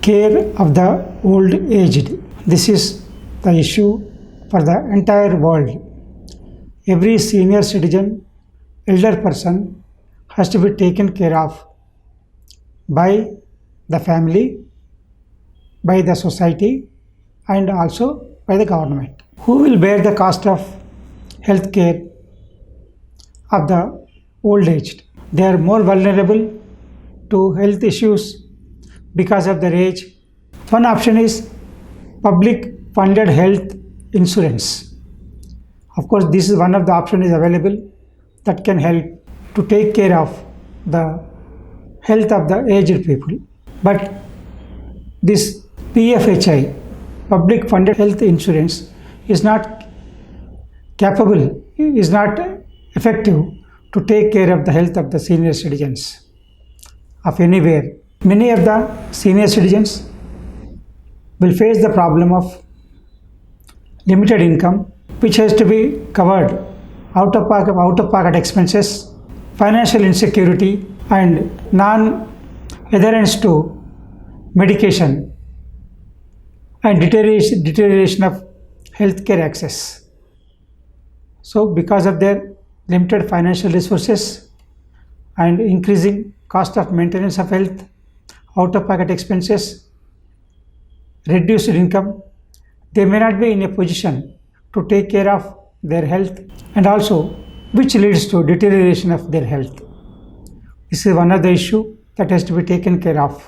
care of the old aged. This is the issue for the entire world. Every senior citizen, elder person has to be taken care of by the family, by the society, and also by the government. Who will bear the cost of health care of the old aged? They are more vulnerable to health issues because of their age. One option is public funded health insurance. Of course, this is one of the options available that can help to take care of the health of the aged people. But this PFHI, public funded health insurance, is not capable, is not effective to take care of the health of the senior citizens of anywhere. Many of the senior citizens will face the problem of limited income, which has to be covered out of pocket expenses, financial insecurity, and non-adherence to medication, and deterioration of healthcare access. So, because of their limited financial resources and increasing cost of maintenance of health, out-of-pocket expenses, reduced income, they may not be in a position to take care of their health, and also which leads to deterioration of their health. This is one of the issue that has to be taken care of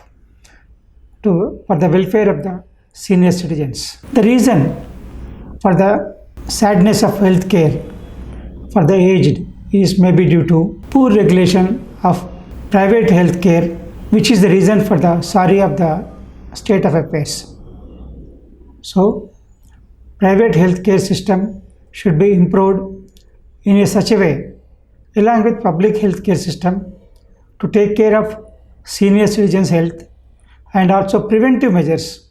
for the welfare of the senior citizens. The reason for the sadness of health care for the aged is maybe due to poor regulation of private health care, which is the reason for the sorry of the state of affairs. So, private healthcare system should be improved in a such a way, along with public healthcare system, to take care of senior citizens' health, and also preventive measures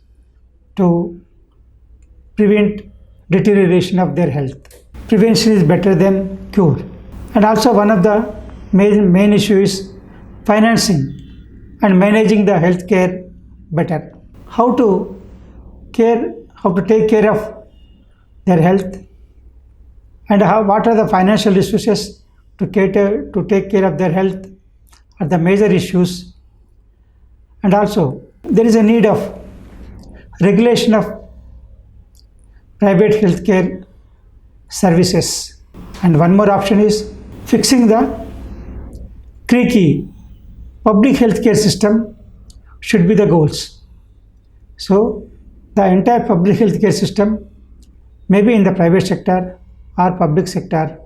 to prevent deterioration of their health. Prevention is better than cure. And also one of the main issue is financing and managing the healthcare better. How to take care of their health, and what are the financial resources to take care of their health are the major issues. And also there is a need of regulation of private healthcare services. And one more option is fixing the creaky public healthcare system should be the goals. So the entire public healthcare system, maybe in the private sector or public sector,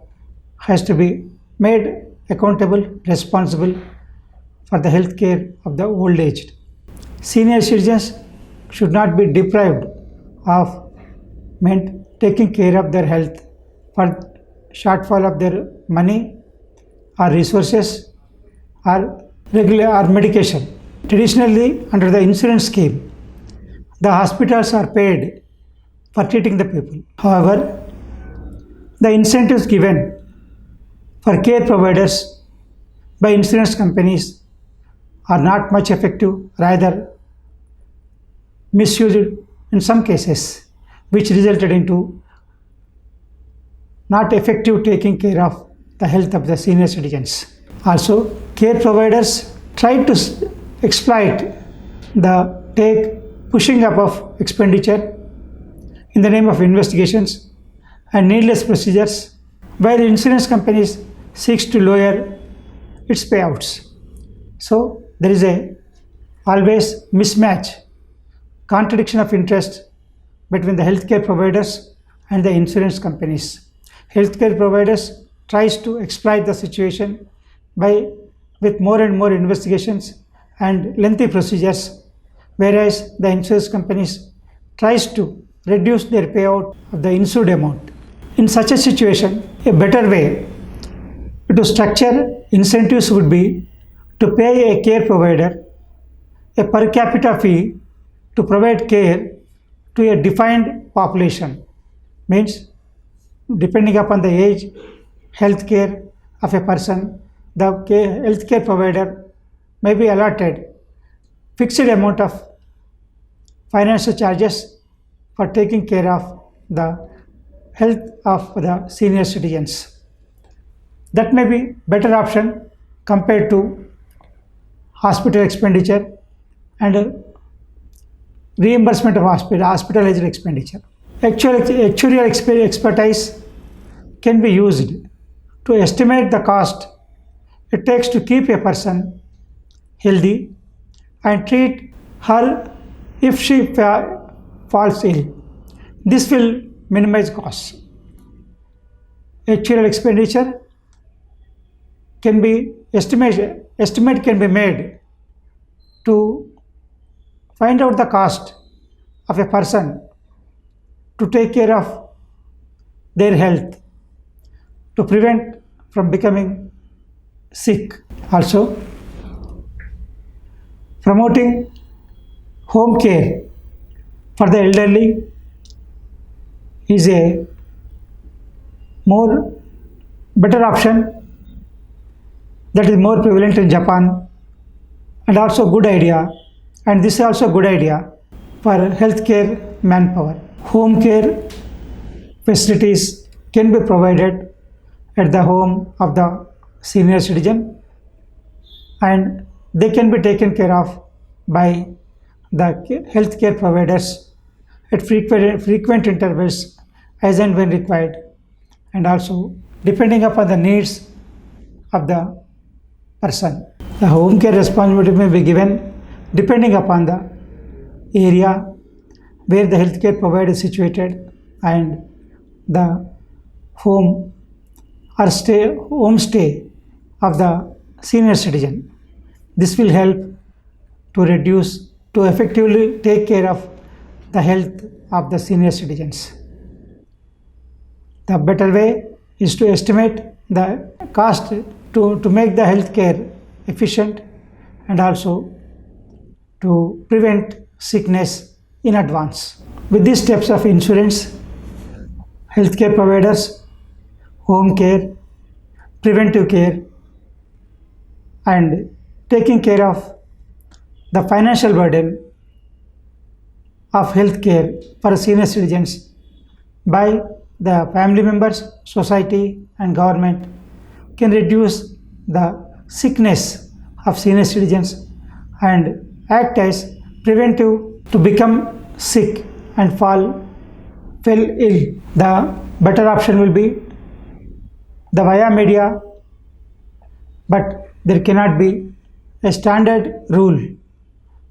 has to be made accountable, responsible for the health care of the old aged. Senior citizens should not be deprived of taking care of their health for shortfall of their money or resources or medication. Traditionally, under the insurance scheme, the hospitals are paid for treating the people. However, the incentives given for care providers by insurance companies are not much effective, rather misused in some cases, which resulted into not effective taking care of the health of the senior citizens. Also, care providers try to exploit the pushing up of expenditure in the name of investigations and needless procedures, while insurance companies seeks to lower its payouts. So there is always mismatch, contradiction of interest between the healthcare providers and the insurance companies. Healthcare providers tries to exploit the situation with more and more investigations and lengthy procedures, whereas the insurance companies tries to reduce their payout of the insured amount. In such a situation, a better way to structure incentives would be to pay a care provider a per capita fee to provide care to a defined population. Means, depending upon the age, health care of a person, the healthcare provider may be allotted fixed amount of financial charges for taking care of the health of the senior citizens. That may be better option compared to hospital expenditure and reimbursement of hospitalized expenditure. Actuarial expertise can be used to estimate the cost it takes to keep a person healthy and treat her if she falls ill. This will minimize costs. Actuarial expenditure can be estimate can be made to find out the cost of a person to take care of their health, to prevent from becoming sick. Also, promoting home care for the elderly is a more better option that is more prevalent in Japan and also good idea, and this is also good idea for healthcare manpower. Home care facilities can be provided at the home of the senior citizen and they can be taken care of by the healthcare providers at frequent intervals as and when required, and also depending upon the needs of the person. The home care responsibility may be given depending upon the area where the healthcare provider is situated and the home or homestay of the senior citizen. This will help to effectively take care of the health of the senior citizens. The better way is to estimate the cost to make the healthcare efficient and also to prevent sickness in advance. With these steps of insurance, healthcare providers, home care, preventive care, and taking care of the financial burden of healthcare for senior citizens by the family members, society, and government can reduce the sickness of senior citizens and act as preventive to become sick and fell ill. The better option will be the via media, but there cannot be a standard rule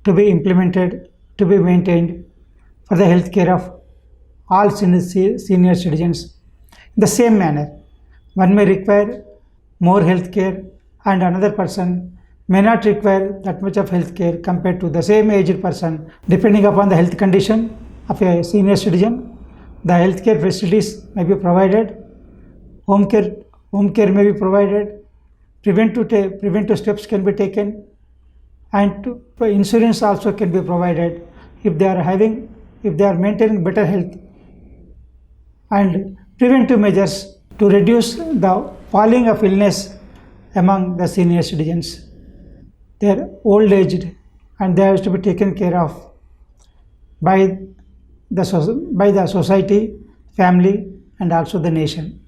to be implemented, to be maintained for the health care of all senior citizens. In the same manner, one may require more health care and another person may not require that much of health care compared to the same aged person. Depending upon the health condition of a senior citizen, the healthcare facilities may be provided, home care may be provided, preventive steps can be taken, and insurance also can be provided if they are maintaining better health, and preventive measures to reduce the falling of illness among the senior citizens. They are old aged and they have to be taken care of by the society, family, and also the nation.